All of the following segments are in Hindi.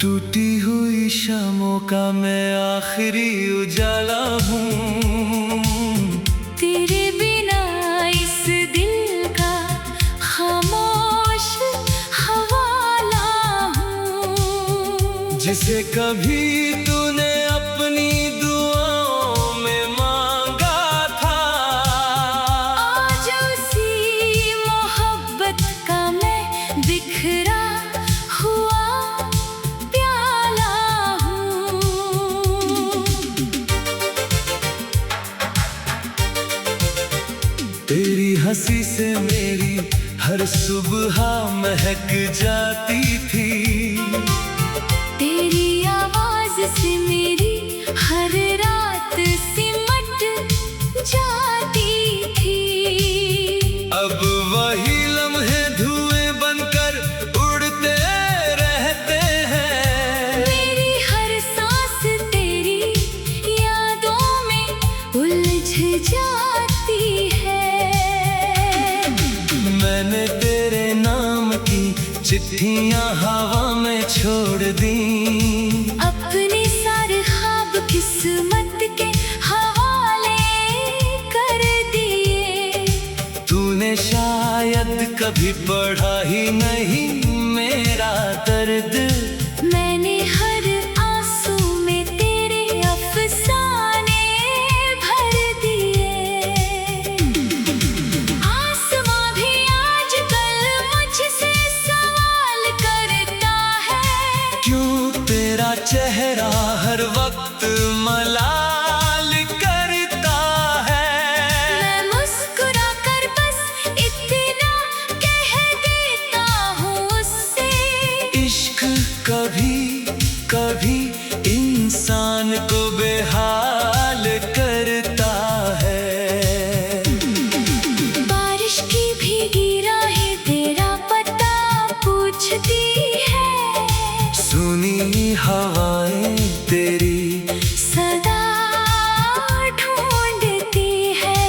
टूटी हुई शामों का मैं आखिरी उजाला हूँ। तेरे बिना इस दिल का खामोश हवाला हूँ। जिसे कभी तूने अपनी दुआओं में मांगा था, आज उसी मोहब्बत का मैं बिखरा हुआ प्याला हूँ। तेरी हंसी से मेरी हर सुबह महक जाती थी। तेरी आवाज से मेरी हर रात सिमट जाती थी। अब वही लम्हे धुएं बनकर उड़ते रहते हैं। मेरी हर सांस तेरी यादों में उलझ जाती है। मैंने तेरे नाम की चिट्ठियां हवा में छोड़ दी। अपने सारे ख्वाब किस्मत के हवाले कर दिए। तूने शायद कभी पढ़ा ही नहीं मेरा दर्द। मैंने हर आंसू में तेरे अफसाने भर दिए। आसमां भी आजकल मुझसे सवाल करता है। क्यों तेरा चेहरा हर वक्त मलाल करता है। मैं मुस्कुरा कर बस इतना कह देता हूँ उससे। इश्क कभी कभी इंसान को बेहाल करता है। बारिश की भीगी राहें तेरा पता पूछती है। सुनी हवाएं तेरी सदा ढूंढती है।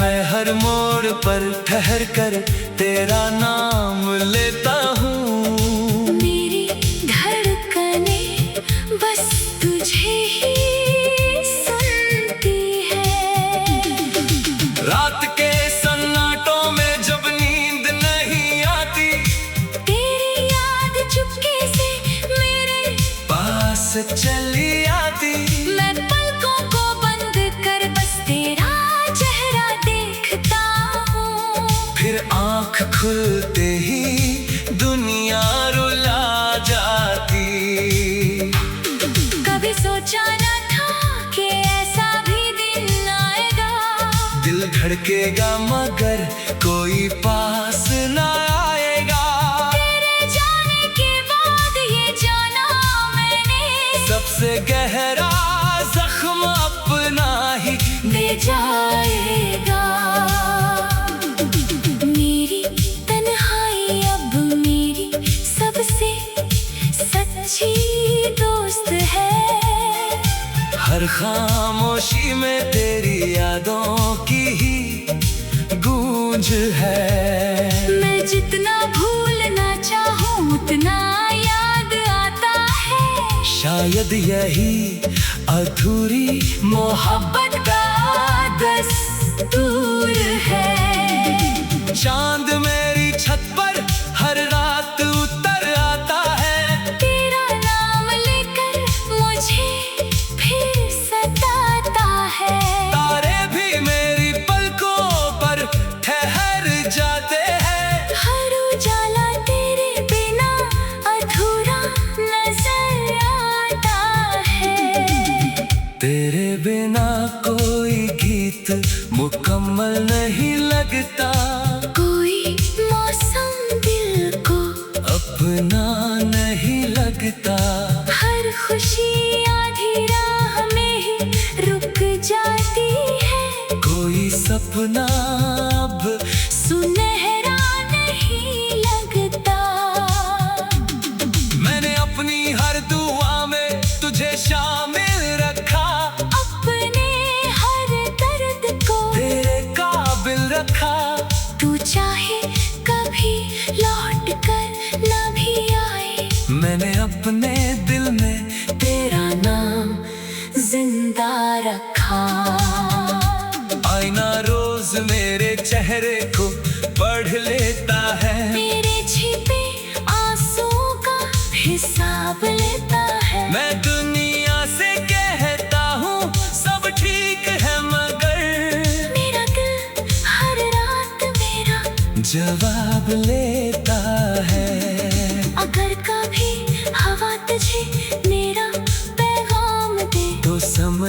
मैं हर मोड़ पर ठहर कर तेरा नाम लेता हूँ। मेरी धड़कनें बस तुझे ही सुनती है। रात के सन्नाटों में जब नींद नहीं आती, तेरी याद चुपके से मेरे पास चली आती। मैं पलकों को बंद कर बस तेरा चेहरा देखता हूँ। फिर आँख खुलते ही दुनिया रुला जाती। कभी सोचा न था कि ऐसा भी दिन आएगा। दिल धड़केगा मगर कोई पास ना आएगा। तेरे जाने के बाद ये जाना मैंने, सबसे गहरा जख्म अपना ही दे जाएगा। मेरी तन्हाई अब मेरी सबसे सच्ची दोस्त है। हर खामोशी में तेरी यादों की ही गूंज है। मैं जितना भूलना चाहूँ उतना याद आता है। शायद यही अधूरी मोहब्बत का दस्तूर है। चांद मेरी छत पर हर रात उतर आता है। तेरा नाम लेकर मुझे फिर सताता है। तारे भी मेरी पलकों पर ठहर जाते हैं। हर उजाला तेरे बिना अधूरा नजर आता है। तेरे बिना कोई गीत मुकम्मल नहीं लगता। कोई मौसम दिल को अपना नहीं लगता। हर खुशी आधी राह में ही रुक जाती है। कोई सपना अब सुनहरा नहीं लगता। मैंने अपनी हर दुआ में तुझे शामिल रखा। अपने हर दर्द को तेरे काबिल रखा। तू चाहे कभी लौट कर न भी आए। मैंने अपने दिल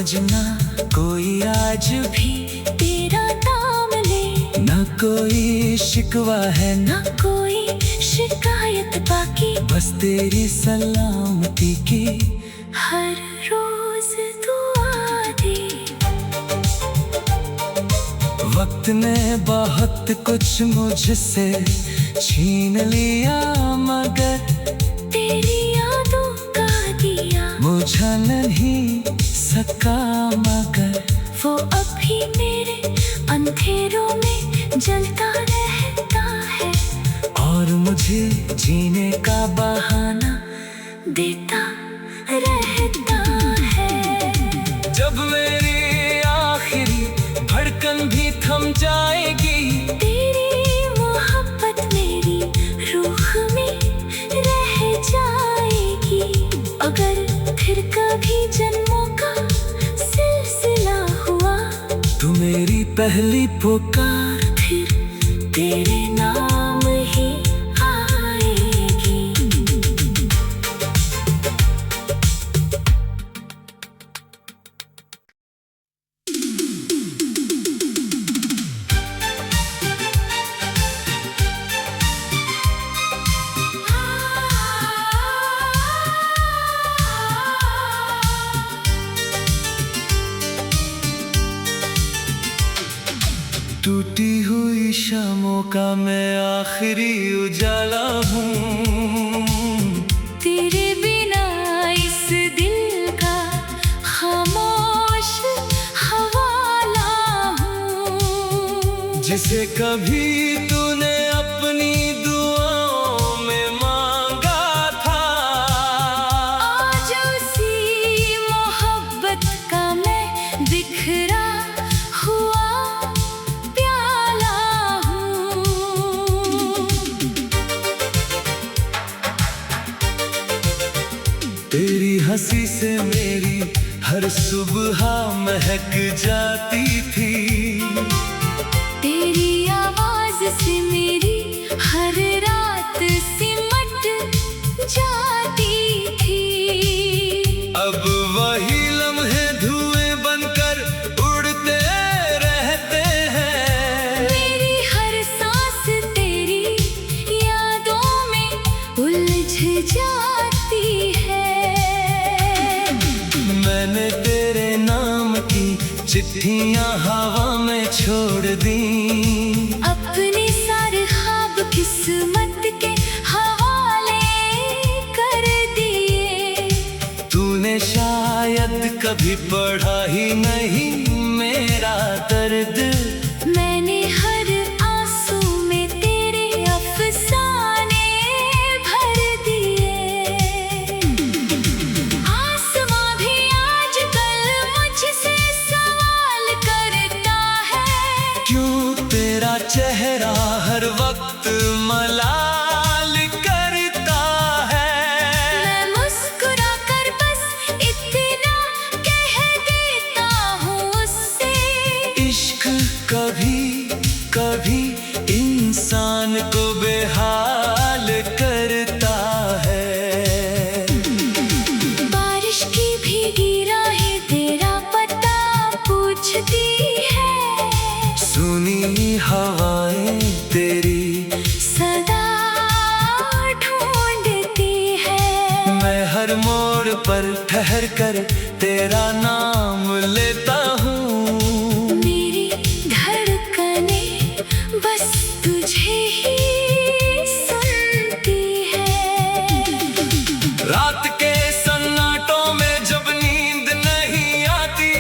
समझना कोई आज भी तेरा नाम ले, न कोई शिकवा है न ना कोई शिकायत बाकी। बस तेरी सलामती की हर रोज दुआ दे। वक्त ने बहुत कुछ मुझसे छीन लिया, मगर तेरी यादों का दिया मुझा नहीं सका। मगर वो अभी मेरे अंधेरों में जलता रहता है, और मुझे जीने का बहाना देता रहता है। जब मेरी आखिरी धड़कन भी थम जाएगी, तेरी मोहब्बत मेरी रूह में रह जाएगी। अगर फिर कभी जन्मों का सिलसिला हुआ, तू मेरी पहली पुकार फिर तेरे नाम ही आएगी। टूटी हुई शामों का मैं आखिरी उजाला हूँ। तेरे बिना इस दिल का खामोश हवाला हूँ। जिसे कभी तूने अपनी दुआओं में मांगा था, आज उसी मोहब्बत का मैं बिखरा हुआ प्याला हूँ। तेरी हंसी से मेरी हर सुबह महक जाती थी। तेरी आवाज से मेरी हर रात सिमट जाती थी। अब वही लम्हे धुएं बनकर उड़ते रहते हैं। मेरी हर सांस तेरी यादों में उलझ जाती है। मैंने तेरे नाम की चिट्ठियां हवा में छोड़ दी। अपने सारे ख्वाब किस्मत के हवाले कर दिए। तूने शायद कभी पढ़ा ही नहीं मेरा दर्द। मैंने हर आंसू में तेरे अफसाने भर दिए। आसमां भी आजकल मुझसे सवाल करता है, क्यों तेरा चेहरा हर वक्त मलाल करता है। मैं मुस्कुरा कर बस इतना कह देता हूँ उससे, इश्क कभी कभी इंसान को बेहाल करता है। बारिश की भीगी राहें तेरा पता पूछती है। सुनी हवाएं तेरी सदा ढूंढती है। मैं हर मोड़ पर ठहर कर तेरा नाम लेता हूँ। मेरी धड़कनें बस तुझे ही सुनती है। रात के सन्नाटों में जब नींद नहीं आती,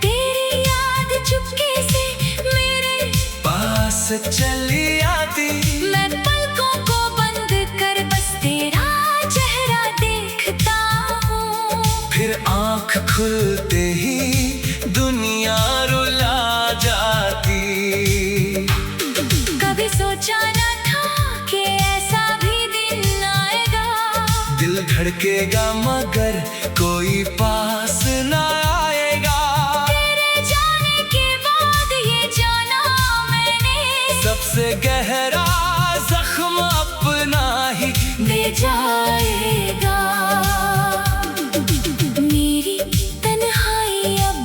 तेरी याद चुपके से मेरे पास चली आती। मैं पलकों को बंद कर बस तेरा चेहरा देखता हूँ। फिर आँख खुलते ही दुनिया रुला जाती। कभी सोचा न था कि ऐसा भी दिन आएगा। दिल धड़केगा मगर कोई पास ना आएगा। तेरे जाने के बाद ये जाना मैंने, सबसे गहरा जख्म अपना ही दे जाएगा। मेरी तन्हाई अब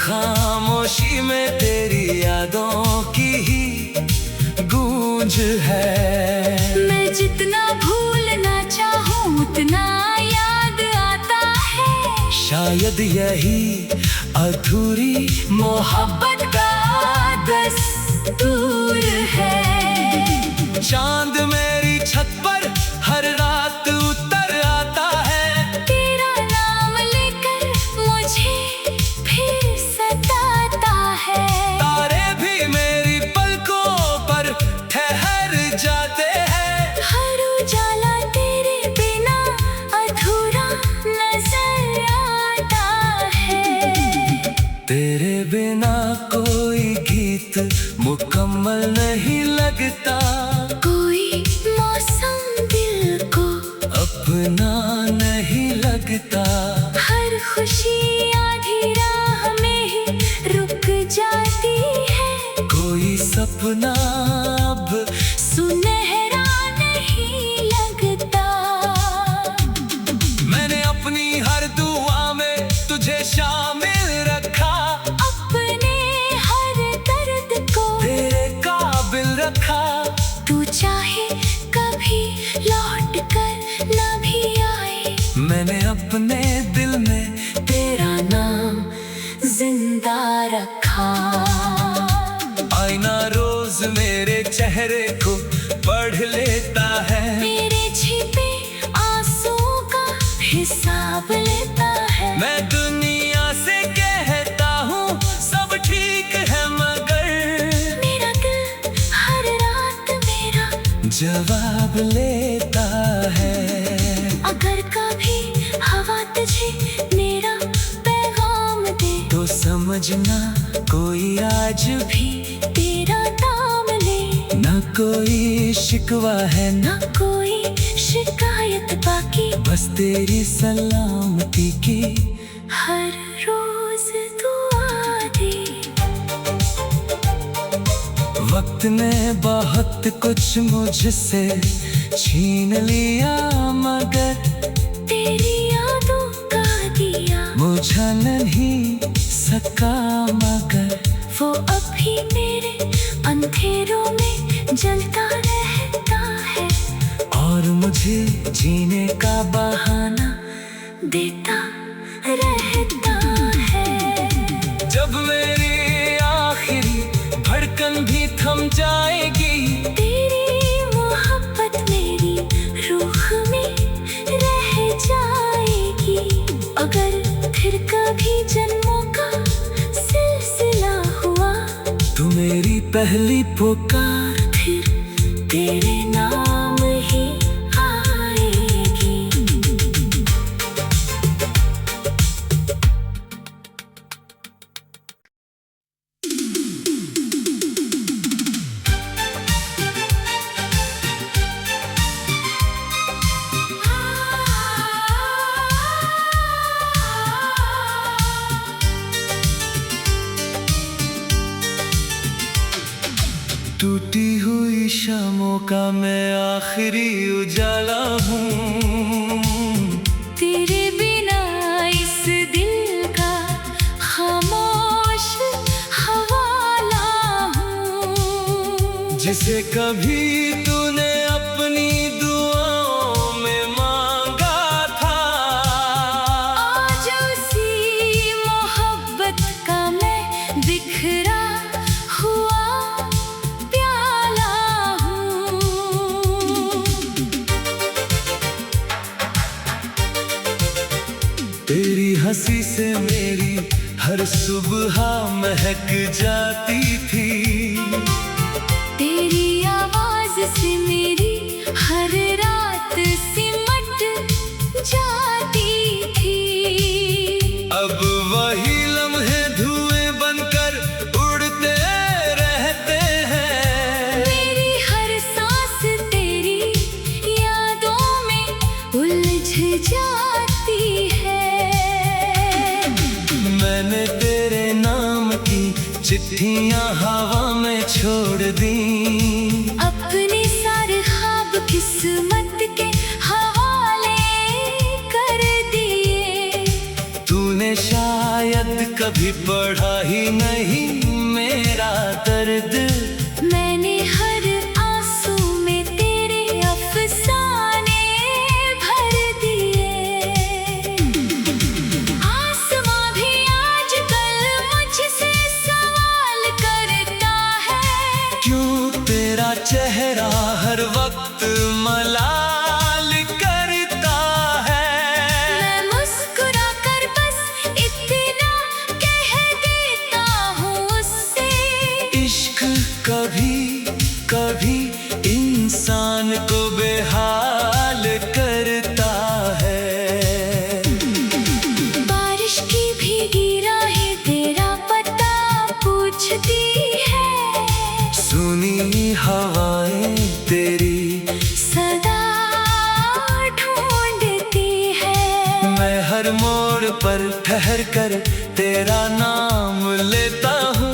खामोशी में तेरी यादों की ही गूंज है। मैं जितना भूलना चाहूं उतना याद आता है। शायद यही अधूरी मोहब्बत का दस्तूर है। चांद मेरी छत पर हर रात उतर आता है। तेरा नाम लेकर मुझे फिर सताता है। तारे भी मेरी पलकों पर ठहर जाते हैं। हर उजाला तेरे बिना अधूरा नजर आता है। तेरे बिना कोई गीत मुकम्मल नहीं लगता। कोई मौसम दिल को अपना नहीं लगता। हर खुशी आधी राह में ही रुक जाती है। कोई सपना अब सुनहरा नहीं लगता। मैंने अपनी हर दुआ में तुझे शामिल रखा। अपने हर दर्द को तेरे काबिल रखा। तू चाहे कभी लौट कर न भी आए। मैंने अपने दिल में तेरा नाम जिंदा रखा। आईना रोज मेरे चेहरे को पढ़ लेता है। मेरे छिपे आंसुओं का हिसाब लेता है। मैं दुनिया से कहता हूँ सब ठीक है, मगर मेरा दिल हर रात मेरा जवाब लेता है। अगर कभी हवा तुझे मेरा पैगाम दे तो समझना कोई आज भी तेरा नाम ले। न कोई शिकवा है न न कोई शिकायत बाकी। बस तेरी सलामती की हर रोज दुआ दे। वक्त ने बहुत कुछ मुझसे छीन लिया, मगर तेरी यादों का दिया मुझा नहीं सका। मगर वो अभी मेरे अंधेरों में जलता रहता है। और मुझे जीने का बहाना देता रहता है। जब मेरी आखिरी धड़कन भी थम जाएगी। तेरी मोहब्बत मेरी रूह में रह जाएगी। अगर फिर कभी जन्मों का सिलसिला हुआ तू मेरी पहली पुकार फिर तेरे नाम ही आएगी। टूटी हुई शामों का मैं आखिरी उजाला हूँ। तेरे बिना इस दिल का खामोश हवाला हूँ। जिसे कभी तूने अपनी दुआओं में मांगा था। आज उसी मोहब्बत का मैं बिखरा हुआ प्याला हूँ। तेरी हंसी से मेरी हर सुबह महक जाती थी। तेरी आवाज से मेरी हर रात सिमट जाती थी। अब वही लम्हे धुएं बनकर उड़ते रहते हैं। मेरी हर सांस तेरी यादों में उलझ जाती है। मैंने तेरे नाम की चिट्ठियां हवा में छोड़ दी। अपने सारे ख्वाब किस्मत के हवाले कर दिए। तूने शायद कभी कभी पढ़ा ही नहीं मेरा दर्द। मैंने हर आंसू में तेरे अफसाने भर दिए। आसमां भी आजकल मुझसे सवाल करता है, क्यों तेरा चेहरा हर वक्त मलाल करता है। मैं मुस्कुरा कर बस इतना कह देता हूँ उससे, इश्क कभी कभी इंसान को बेहाल करता है। बारिश की भीगी राहें तेरा पता पूछती है, सुनी हवाएं तेरी सदा ढूंढती है। मैं हर मोड़ पर ठहर कर तेरा नाम लेता हूँ।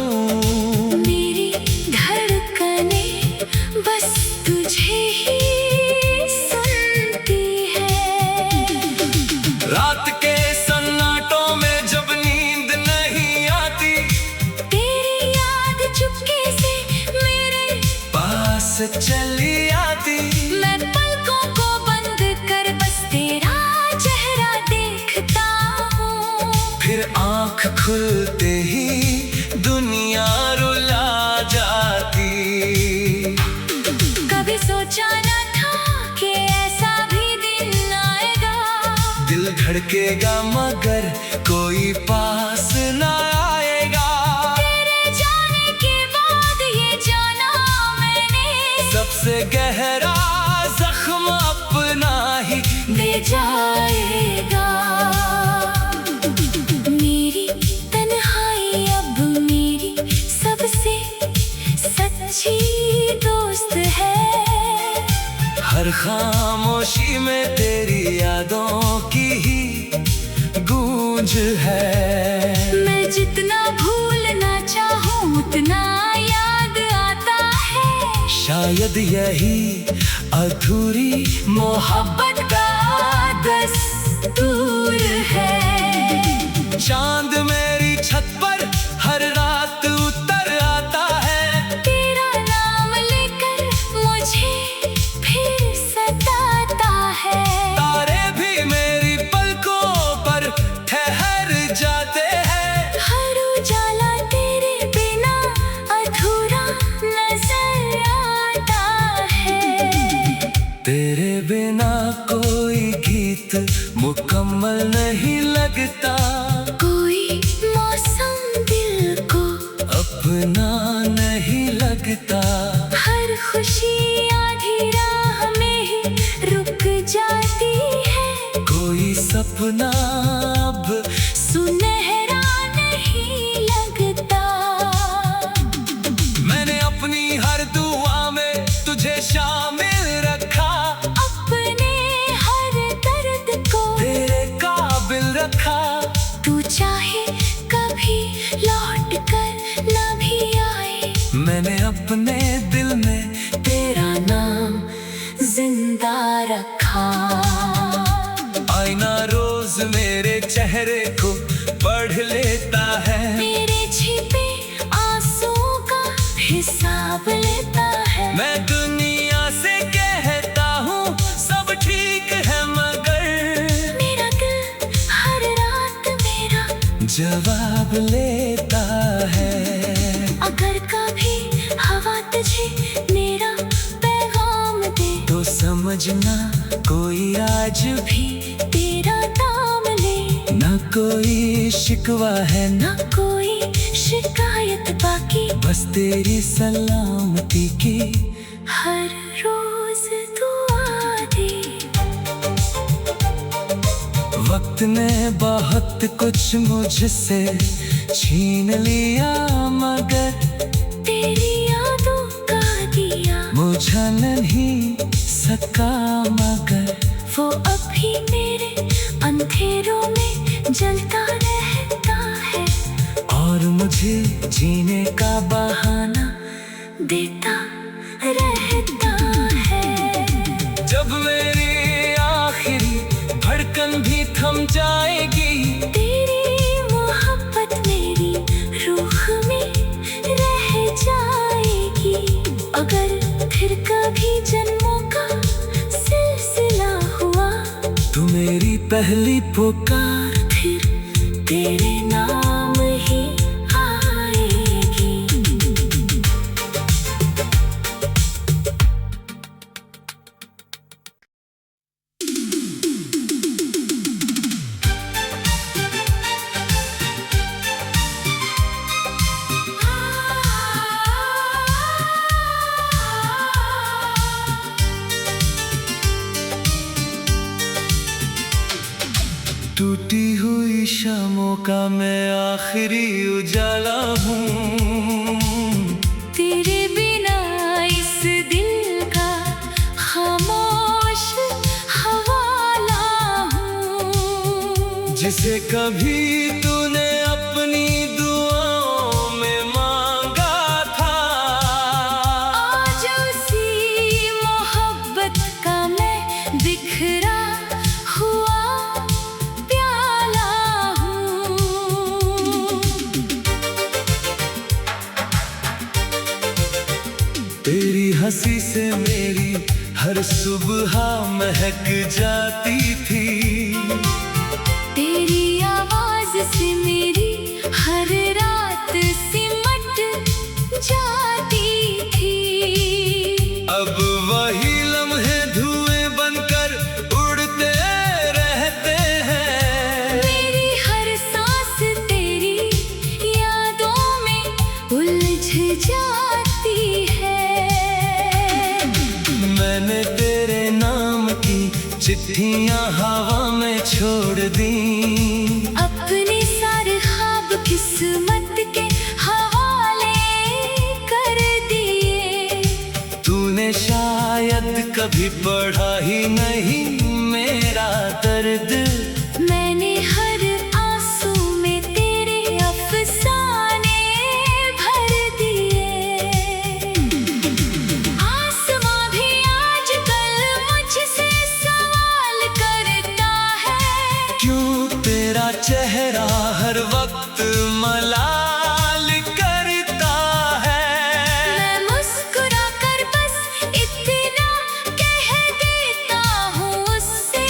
मेरी धड़कनें बस तुझे ही सुनती है। रात के सन्नाटों में जब नींद नहीं आती, तेरी याद चुपके से मेरे पास चली आती। मैं पलकों को बंद कर बस तेरा चेहरा देखता हूँ। फिर आँख खुलते ही दुनिया रुला जाती। कभी सोचा न था कि ऐसा भी दिन आएगा, दिल धड़केगा मगर कोई पास ना आएगा। तेरे जाने के बाद ये जाना मैंने, सबसे गहरा जख्म अपना ही दे जाएगा। मेरी तन्हाई अब मेरी सबसे सच्ची दोस्त है। हर खामोशी में तेरी यादों की ही गूंज है। मैं जितना भूलना चाहूँ उतना याद आता है। शायद यही अधूरी मोहब्बत का दस्तूर है। चांद मेरी छत पर हर रात उतर आता है, तेरा नाम लेकर मुझे फिर सताता है। तारे भी मेरी पलकों पर ठहर जाते हैं। हर उजाला तेरे बिना अधूरा नजर आता है। तेरे बिना कोई गीत मुकम्मल नहीं लगता, कोई मौसम दिल को अपना नहीं लगता। हर खुशी आधी राह में ही रुक जाती है। कोई सपना अब सुनहरा नहीं लगता। मैंने अपनी हर दुआ में तुझे शामिल रखा, अपने हर दर्द को तेरे काबिल रखा। तू चाहे कभी लौट कर न भी आए, मैंने अपने दिल में तेरा नाम जिंदा रखा। आईना रोज मेरे चेहरे को पढ़ लेता है, मेरे छिपे आंसुओं का हिसाब लेता है। मैं दुनिया से कहता हूँ सब ठीक है मगर मेरा दिल हर रात मेरा जवाब लेता है। अगर कभी हवा तुझे मेरा पैगाम दे, तो समझना कोई आज भी तेरा नाम ले। न कोई शिकवा है न न कोई शिकायत बाकी, बस तेरी सलामती की हर रोज दुआ दे। वक्त ने बहुत कुछ मुझसे छीन लिया मगर तेरी यादों का दिया मुझा नहीं सका मगर वो अभी मेरे अंधेरों में जलता रहता है। और मुझे जीने का बहाना देता रहता है। जब मेरी आखिरी धड़कन भी थम जाएगी, तेरी मोहब्बत में पहली पुकार फिर तेरे नाम ही आएगी। टूटी हुई शामों का मैं आखिरी उजाला हूँ। तेरे बिना इस दिल का खामोश हवाला हूँ। जिसे कभी तूने अपनी दुआओं में मांगा था, आज उसी मोहब्बत का मैं बिखरा हुआ प्याला हूँ। तेरी हंसी से मेरी हर सुबह महक जाती थी। तेरी आवाज से मेरी हर रात सिमट जाती थी। अब वही लम्हे धुएं बनकर उड़ते रहते हैं। मेरी हर सांस तेरी यादों में उलझ जाती है। मैंने तेरे नाम की चिट्ठियां हवा में छोड़ दी। अपने सारे ख्वाब किस्मत के हवाले कर दिए। तूने शायद कभी पढ़ा ही नहीं मेरा दर्द। मैंने हर आंसू में तेरे अफसाने भर दिए। आसमां भी आजकल मुझसे सवाल करता है। क्यों तेरा चेहरा हर वक्त मलाल करता है। मैं मुस्कुरा कर बस इतना कह देता हूँ उससे।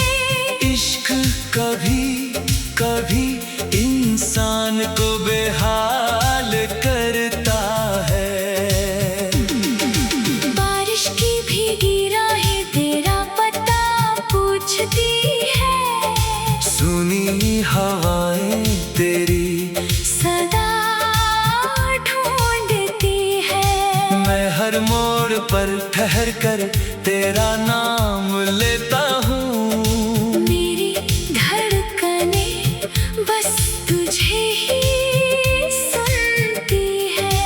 इश्क कभी कभी इंसान को बेहाल करता है। बारिश की भीगी राहें तेरा पता पूछती है। सुनी हवाएं तेरी सदा ढूंढती है। मैं हर मोड़ पर ठहर कर तेरा नाम लेता हूँ। मेरी धड़कनें बस तुझे ही सुनती है।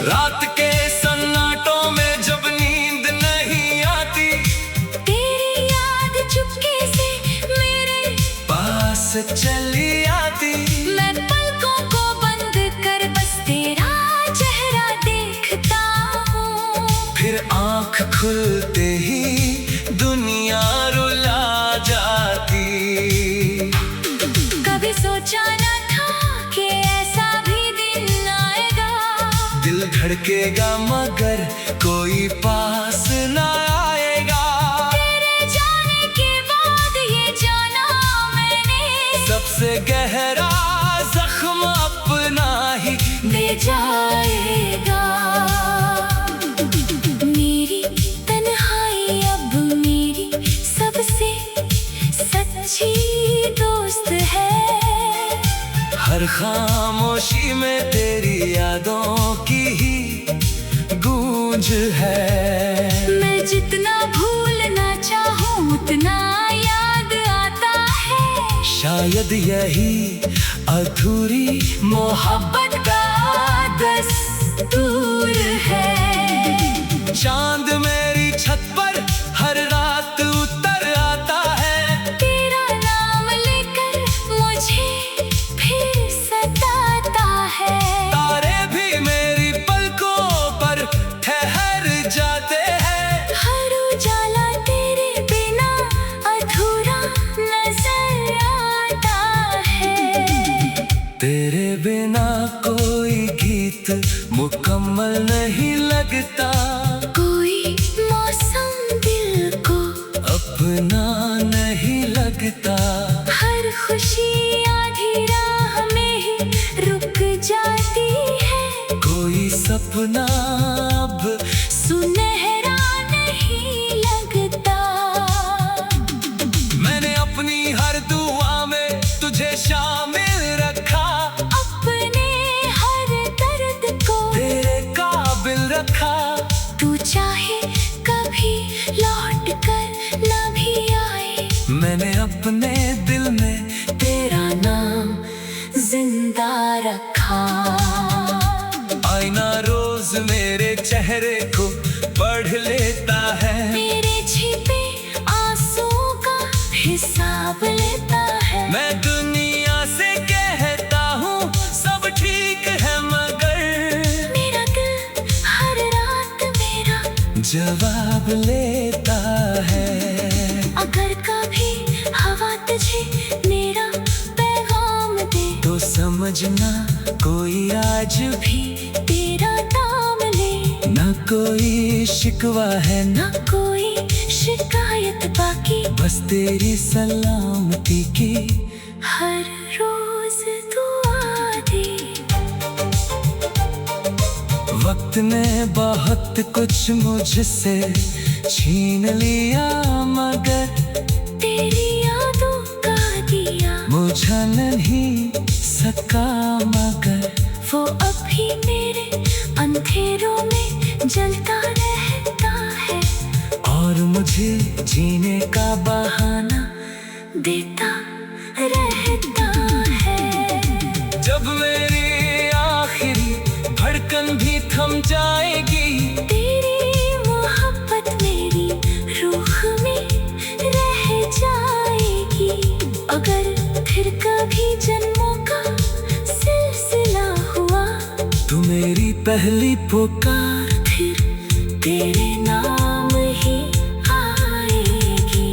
रात के सन्नाटों में जब नींद नहीं आती, तेरी याद चुपके से मेरे पास चली आती। मैं पलकों को बंद कर बस तेरा चेहरा देखता हूँ। फिर आँख खुलते ही दुनिया रुला जाती। कभी सोचा न था कि ऐसा भी दिन आएगा। दिल धड़केगा मगर कोई पास ना आएगा। तेरे जाने के बाद ये जाना मैंने, सबसे गहरा जख्म अपना ही दे जाएगा। मेरी तन्हाई अब मेरी सबसे सच्ची दोस्त है। हर खामोशी में तेरी यादों की ही गूंज है। मैं जितना भूलना चाहूँ उतना याद आता है। शायद यही अधूरी मोहब्बत का दस्तूर है। चांद मेरी छत पर हर रात उतर आता है। तेरा नाम लेकर मुझे फिर सताता है। तारे भी मेरी पलकों पर ठहर जाते हैं। हर उजाला तेरे बिना अधूरा नजर आता है। तेरे बिना कोई गीत मुकम्मल नहीं लगता। कोई मौसम दिल को अपना नहीं लगता। लगता। हर खुशी आधी राह में ही रुक जाती है। कोई सपना अब सुनहरा नहीं लगता। मैंने अपनी हर दुआ में तुझे शामिल रखा। अपने हर दर्द को तेरे काबिल रखा। तू चाहे कभी लौट कर ना भी आए। मैंने अपने दिल में तेरा नाम जिंदा रखा। आईना रोज मेरे चेहरे को पढ़ लेता है। मेरे छिपे आंसुओं का हिसाब लेता है। मैं दुनिया से कहता हूँ सब ठीक है, मगर मेरा दिल हर रात मेरा जवाब लेता है। अगर कभी हवा तुझे मेरा पैगाम दे तो समझना कोई आज भी तेरा नाम ले। न कोई शिकवा है न ना कोई शिकायत बाकी। बस तेरी सलामती की हर रोज दुआ दे। वक्त ने बहुत कुछ मुझसे छीन लिया, मगर तेरी यादों का दिया मुझा नहीं सका। मगर वो अभी मेरे अंधेरों में जलता रहता है। और मुझे जीने का बहाना देता रहता है। जब मेरी आखिरी धड़कन भी थम जाएगी। तेरी मोहब्बत मेरी रूह में रह जाएगी। अगर फिर कभी जन्मों का सिलसिला हुआ तू मेरी पहली पुकार फिर तेरे नाम ही आएगी।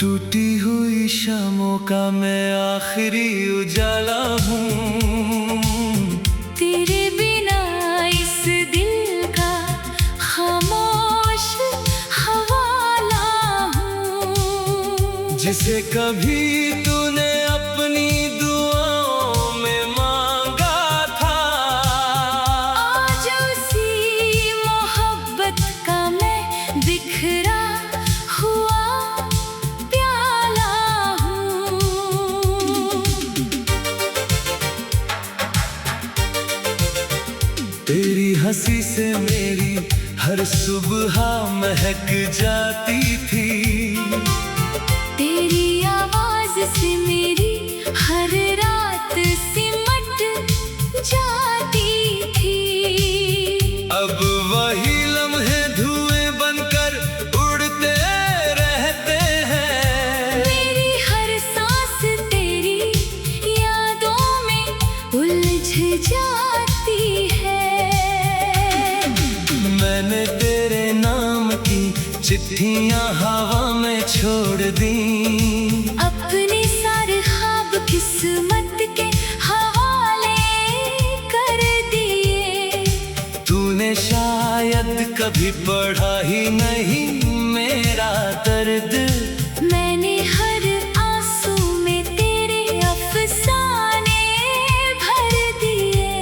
टूटी हुई शामों का मैं आखिरी उजाला हूँ। तेरे बिना इस दिल का खामोश हवाला हूँ। जिसे कभी तूने अपनी दुआओं में मांगा था। आज उसी मोहब्बत का मैं बिखरा हुआ प्याला हूँ। तेरी हंसी से मेरी हर सुबह महक जाती थी। तेरी आवाज से मेरी हर रात सिमट जाती थी। अब वही लम्हे धुएं बनकर उड़ते रहते हैं। मेरी हर सांस तेरी यादों में उलझ जाती है। मैंने तेरे नाम की चिट्ठियां हवा में छोड़ दी। अपने सारे ख्वाब किस्मत के हवाले कर दिए। तूने शायद कभी पढ़ा ही नहीं मेरा दर्द। मैंने हर आंसू में तेरे अफसाने भर दिए।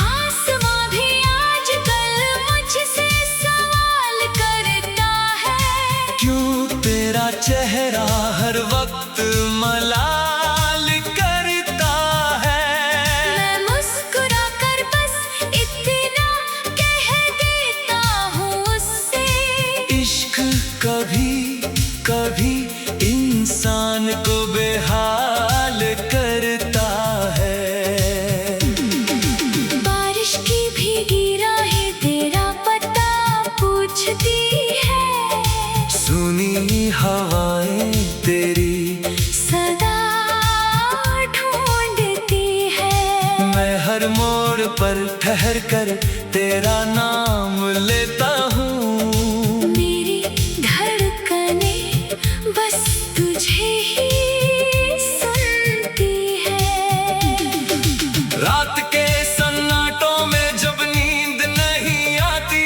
आसमां भी आजकल मुझसे सवाल करता है। क्यों तेरा चेहरा हर वक्त मलाल करता है। मैं मुस्कुरा कर बस इतना कह देता हूँ उससे। इश्क कभी कभी इंसान को बेहाल करता है। बारिश की भीगी राहें तेरा पता पूछती है। सुनी हवाएं तेरी सदा ढूंढती है। मैं ठहर कर तेरा नाम लेता हूँ। मेरी धड़कनें बस तुझे ही सुनती है। रात के सन्नाटों में जब नींद नहीं आती,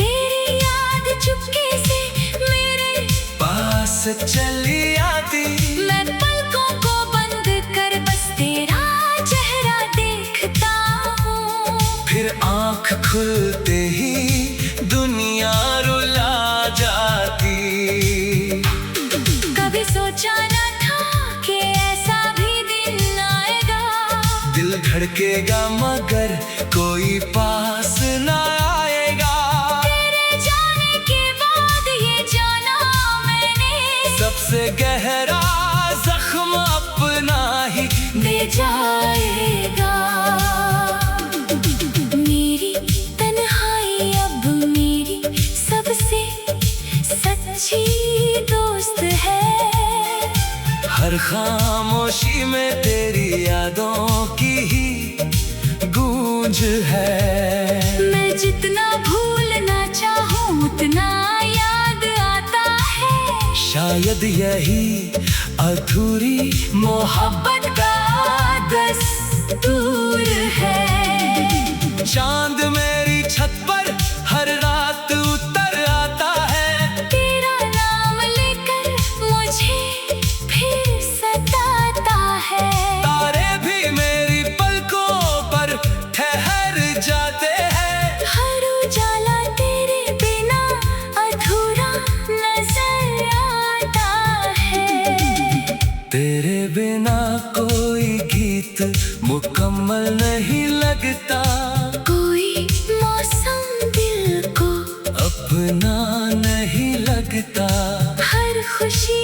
तेरी याद चुपके से मेरे पास चली आती। मैं पलकों को बंद कर बस तेरा चेहरा देखता हूँ। फिर आँख खुलते ही दुनिया रुला जाती। कभी सोचा न था कि ऐसा भी दिन आएगा। दिल धड़केगा मगर कोई पास ना आएगा। तेरे जाने के बाद ये जाना मैंने, सबसे गहरा जख्म अपना ही दे जाएगा। मेरी तन्हाई अब मेरी सबसे सच्ची दोस्त है। हर खामोशी में तेरी यादों की ही गूंज है। मैं जितना भूलना चाहूँ उतना याद आता है। शायद यही अधूरी मोहब्बत का दस्तूर है। चांद मेरी छत पर हर रात उतर आता है। तेरा नाम लेकर मुझे फिर सताता है। तारे भी मेरी पलकों पर ठहर जाते हैं। हर उजाला तेरे बिना अधूरा नजर आता है। तेरे बिना कोई गीत मुकम्मल नहीं लगता। कोई मौसम दिल को अपना नहीं लगता। हर खुशी